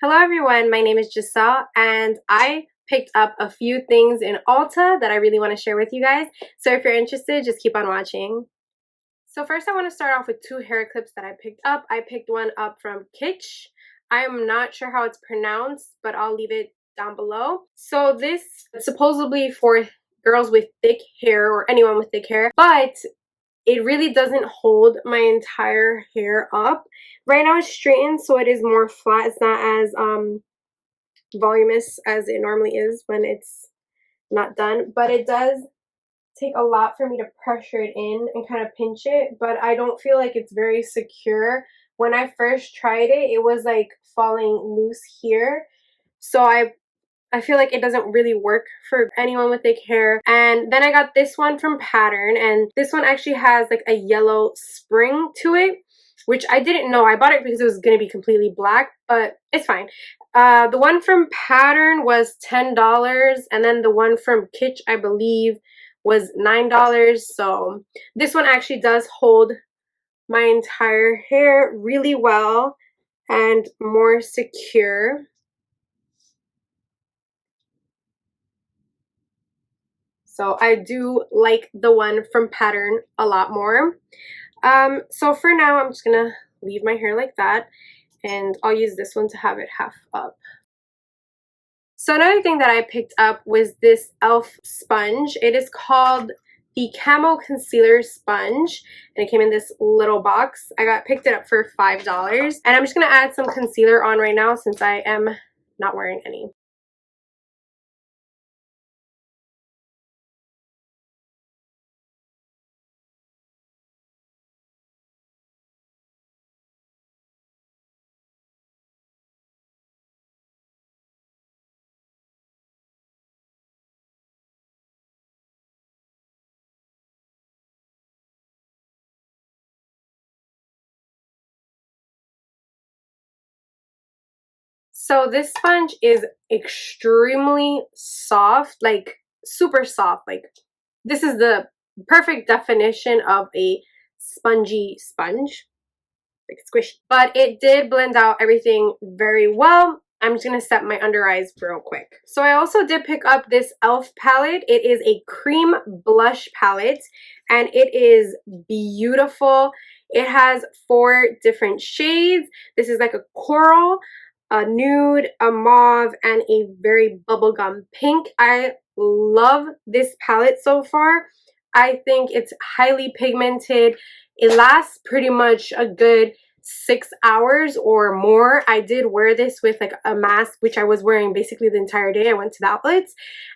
Hello everyone, my name is Giselle and I picked up a few things in Ulta that I really want to share with you guys. So if you're interested, just keep on watching. So first I want to start off with two hair clips that I picked up. I picked one up from Kitsch. I am not sure how it's pronounced, but I'll leave it down below. So this is supposedly for girls with thick hair or anyone with thick hair, but it really doesn't hold my entire hair up. Right now it's straightened, so it is more flat. It's not as voluminous as it normally is when it's not done, but it does take a lot for me to pressure it in and kind of pinch it, but I don't feel like it's very secure. When I first tried it, it was like falling loose here, so I feel like it doesn't really work for anyone with thick hair. And then I got this one from Pattern, and this one actually has like a yellow spring to it, which I didn't know. I bought it because it was going to be completely black, but it's fine. The one from Pattern was $10, and then the one from Kitsch, I believe, was $9. So this one actually does hold my entire hair really well and more secure. So I do like the one from Pattern a lot more. So for now, I'm just gonna leave my hair like that, and I'll use this one to have it half up. So another thing that I picked up was this e.l.f. sponge. It is called the Camo Concealer Sponge, and it came in this little box. I picked it up for $5, and I'm just gonna add some concealer on right now since I am not wearing any. So this sponge is extremely soft, like super soft. Like this is the perfect definition of a spongy sponge, like squishy. But it did blend out everything very well. I'm just going to set my under eyes real quick. So I also did pick up this e.l.f. palette. It is a cream blush palette, and it is beautiful. It has 4 different shades. This is like a coral, a nude, a mauve, and a very bubblegum pink. I love this palette so far. I think it's highly pigmented. It lasts pretty much a good 6 hours or more. I did wear this with like a mask, which I was wearing basically the entire day. I went to the outlets,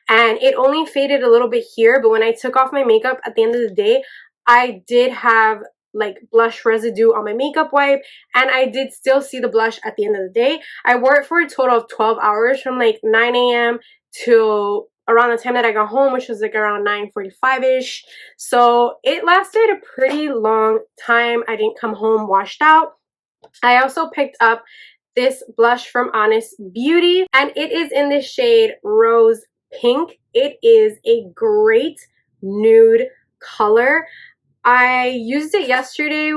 and it only faded a little bit here, but when I took off my makeup at the end of the day, I did have like blush residue on my makeup wipe, and I did still see the blush at the end of the day. I wore it for a total of 12 hours from like 9 a.m. till around the time that I got home, which was like around 9:45-ish. So it lasted a pretty long time. I didn't come home washed out. I also picked up this blush from Honest Beauty, and it is in the shade Rose Pink. It is a great nude color. I used it yesterday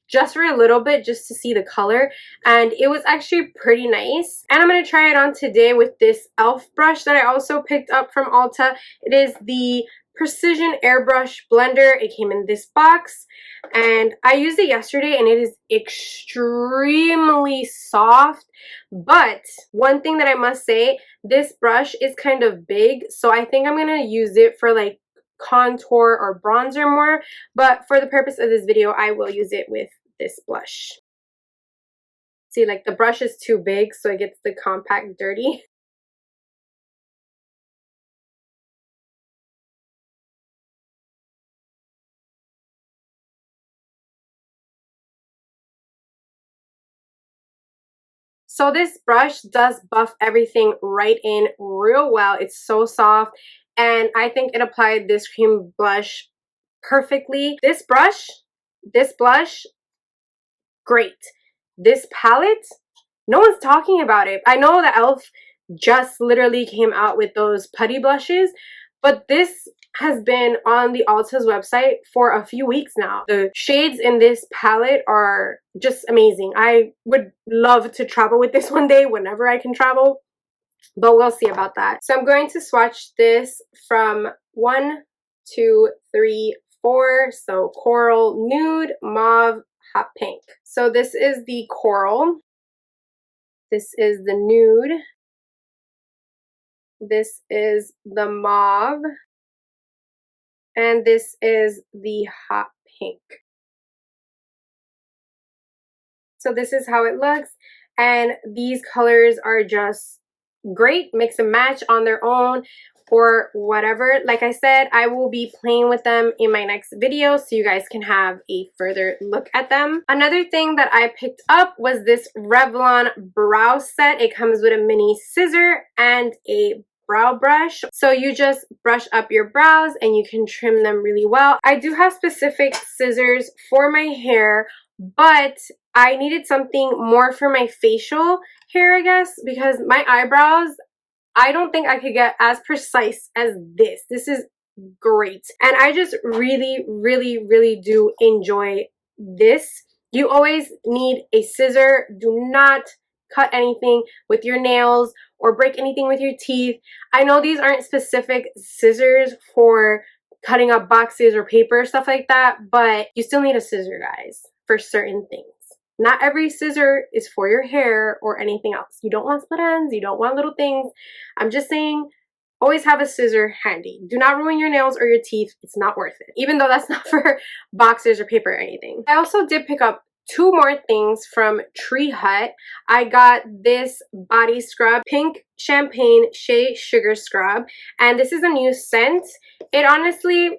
just for a little bit just to see the color, and it was actually pretty nice. And I'm going to try it on today with this e.l.f. brush that I also picked up from Ulta. It is the Precision Airbrush Blender. It came in this box, and I used it yesterday, and it is extremely soft. But one thing that I must say, this brush is kind of big, so I think I'm going to use it for like contour or bronzer more, but for the purpose of this video, I will use it with this blush. See, like the brush is too big, so it gets the compact dirty. So this brush does buff everything right in real well. It's so soft, and I think it applied this cream blush perfectly. This blush, great. This palette, no one's talking about it. I know that e.l.f. just literally came out with those putty blushes, but this has been on the Ulta's website for a few weeks now. The shades in this palette are just amazing. I would love to travel with this one day whenever I can travel, but we'll see about that. So I'm going to swatch this from 1, 2, 3, 4. So coral, nude, mauve, hot pink. So this is the coral. This is the nude. This is the mauve. And this is the hot pink. So this is how it looks. And these colors are just great. Mix and match on their own or whatever. Like I said, I will be playing with them in my next video so you guys can have a further look at them. Another thing that I picked up was this Revlon brow set. It comes with a mini scissor and a brow brush. So you just brush up your brows and you can trim them really well. I do have specific scissors for my hair, but I needed something more for my facial hair, I guess, because my eyebrows, I don't think I could get as precise as this. This is great. And I just really, really, really do enjoy this. You always need a scissor. Do not cut anything with your nails or break anything with your teeth. I know these aren't specific scissors for cutting up boxes or paper, stuff like that, but you still need a scissor, guys, for certain things. Not every scissor is for your hair or anything else. You don't want split ends, you don't want little things. I'm just saying, always have a scissor handy. Do not ruin your nails or your teeth. It's not worth it, even though that's not for boxes or paper or anything. I also did pick up 2 more things from Tree Hut. I got this body scrub, Pink Champagne Shea Sugar Scrub, and this is a new scent. It honestly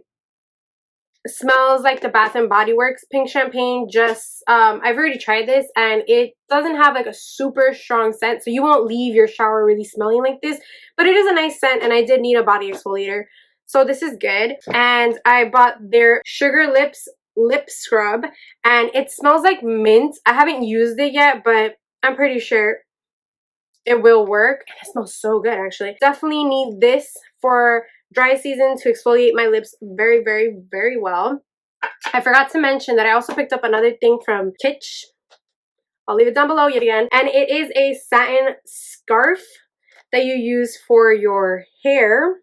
smells like the Bath and Body Works Pink Champagne. Just I've already tried this and it doesn't have like a super strong scent, so you won't leave your shower really smelling like this, but it is a nice scent and I did need a body exfoliator, so this is good. And I bought their Sugar Lips lip scrub and it smells like mint. I haven't used it yet, but I'm pretty sure it will work. And it smells so good, actually. Definitely need this for dry season to exfoliate my lips very, very, very well. I forgot to mention that I also picked up another thing from Kitsch. I'll leave it down below yet again. And it is a satin scarf that you use for your hair.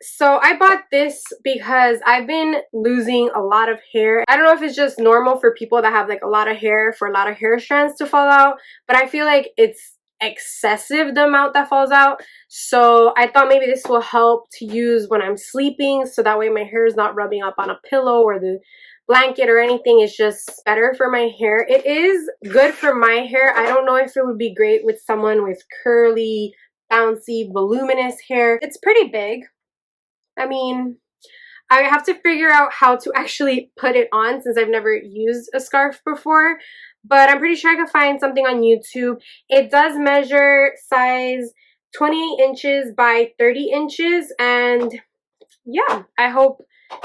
So I bought this because I've been losing a lot of hair. I don't know if it's just normal for people that have like a lot of hair for a lot of hair strands to fall out, but I feel like it's excessive the amount that falls out. So I thought maybe this will help to use when I'm sleeping, so that way my hair is not rubbing up on a pillow or the blanket or anything. It's just better for my hair. It is good for my hair. I don't know if it would be great with someone with curly, bouncy, voluminous hair. It's pretty big. I mean, I have to figure out how to actually put it on since I've never used a scarf before, but I'm pretty sure I could find something on YouTube. It does measure size 28 inches by 30 inches, and yeah, I hope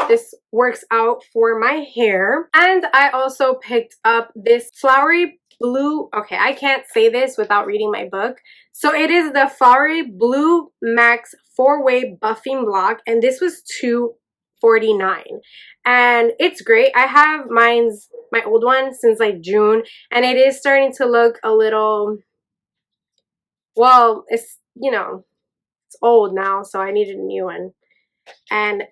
this works out for my hair. And I also picked up this Flowery Blue, okay, I can't say this without reading my book. So it is the Flowery Blue Max 4-Way Buffing Block, and this was $2.49, and it's great. I have my old one since like June, and it is starting to look a little, well, it's, you know, it's old now, so I needed a new one, and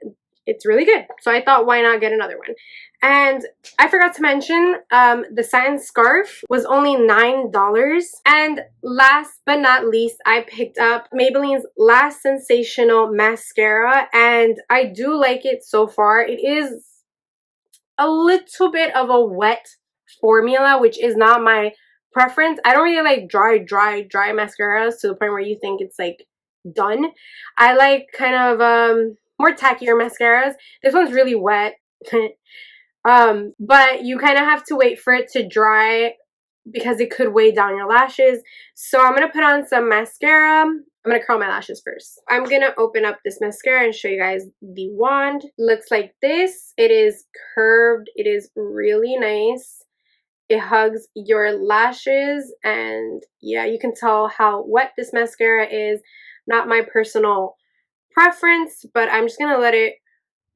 it's really good. So I thought, why not get another one? And I forgot to mention, the satin scarf was only $9. And last but not least, I picked up Maybelline's Last Sensational Mascara, and I do like it so far. It is a little bit of a wet formula, which is not my preference. I don't really like dry mascaras to the point where you think it's like done. I like kind of more tackier mascaras. This one's really wet. But you kind of have to wait for it to dry because it could weigh down your lashes. So I'm going to put on some mascara. I'm going to curl my lashes first. I'm going to open up this mascara and show you guys the wand. Looks like this. It is curved. It is really nice. It hugs your lashes, and yeah, you can tell how wet this mascara is. Not my personal preference, but I'm just gonna let it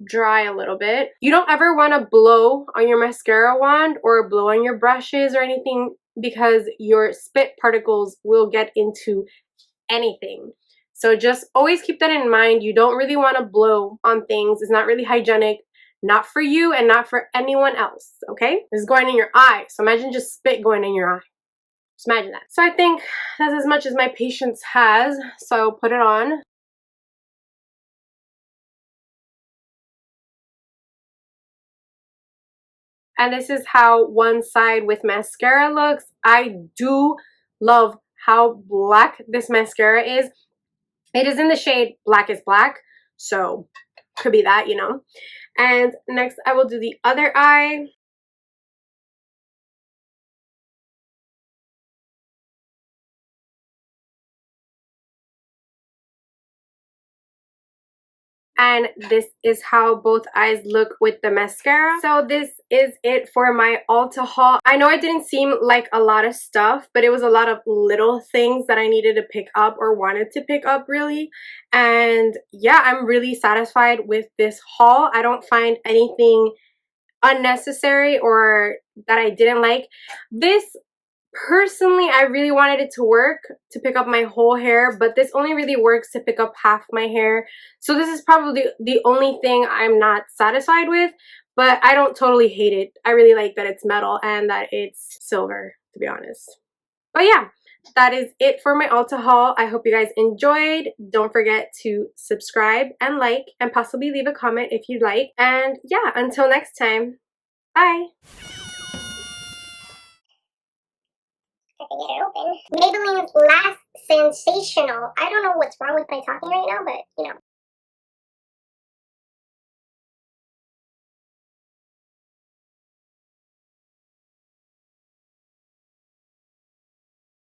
dry a little bit. You don't ever want to blow on your mascara wand or blow on your brushes or anything, because your spit particles will get into anything. So just always keep that in mind. You don't really want to blow on things. It's not really hygienic. Not for you and not for anyone else, okay? It's going in your eye. So imagine just spit going in your eye. Just imagine that. So I think that's as much as my patience has. So put it on. And this is how one side with mascara looks. I do love how black this mascara is. It is in the shade Black is Black, so could be that, you know. And next I will do the other eye. And this is how both eyes look with the mascara. So this is it for my Ulta haul. I know it didn't seem like a lot of stuff, but it was a lot of little things that I needed to pick up or wanted to pick up really. And yeah, I'm really satisfied with this haul. I don't find anything unnecessary or that I didn't like. This personally, I really wanted it to work to pick up my whole hair, but this only really works to pick up half my hair. So this is probably the only thing I'm not satisfied with, but I don't totally hate it. I really like that it's metal and that it's silver, to be honest. But yeah, that is it for my Ulta haul. I hope you guys enjoyed. Don't forget to subscribe and like and possibly leave a comment if you'd like. And yeah, until next time, bye! I can get it open. Maybelline's Last Sensational. I don't know what's wrong with my talking right now, but you know.